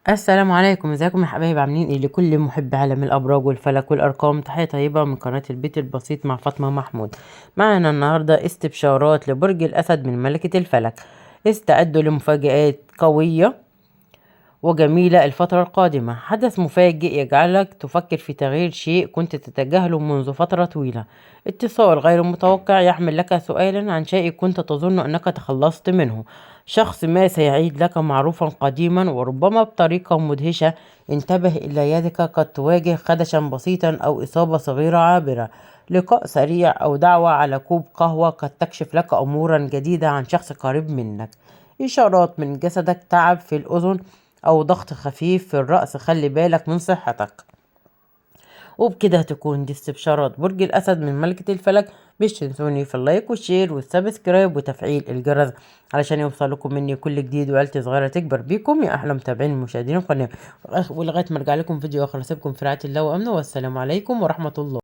السلام عليكم، ازيكم يا حبايبي؟ عاملين ايه؟ لكل محب عالم الابراج والفلك والارقام تحيه طيبه من قناه البيت البسيط مع فاطمه محمود. معنا النهارده استبشارات لبرج الاسد من ملكه الفلك. استعدوا لمفاجآت قويه وجميلة الفترة القادمة. حدث مفاجئ يجعلك تفكر في تغيير شيء كنت تتجاهله منذ فترة طويلة. اتصال غير متوقع يحمل لك سؤالا عن شيء كنت تظن أنك تخلصت منه. شخص ما سيعيد لك معروفا قديما وربما بطريقة مدهشة. انتبه إلى يدك، قد تواجه خدشا بسيطا أو إصابة صغيرة عابرة. لقاء سريع أو دعوة على كوب قهوة قد تكشف لك أمورا جديدة عن شخص قريب منك. إشارات من جسدك، تعب في الأذن أو ضغط خفيف في الرأس، خلي بالك من صحتك. وبكده هتكون دي استبشارات برج الأسد من ملكة الفلك. مش تنسوني في اللايك والشير والسبسكرايب وتفعيل الجرس علشان يوصلكم مني كل جديد، وعيلتي صغيرة تكبر بيكم يا أحلى متابعين ومشاهدين القناة. ولغاية ما أرجع لكم فيديو آخر، أسيبكم في رعاية الله وأمنه، والسلام عليكم ورحمة الله.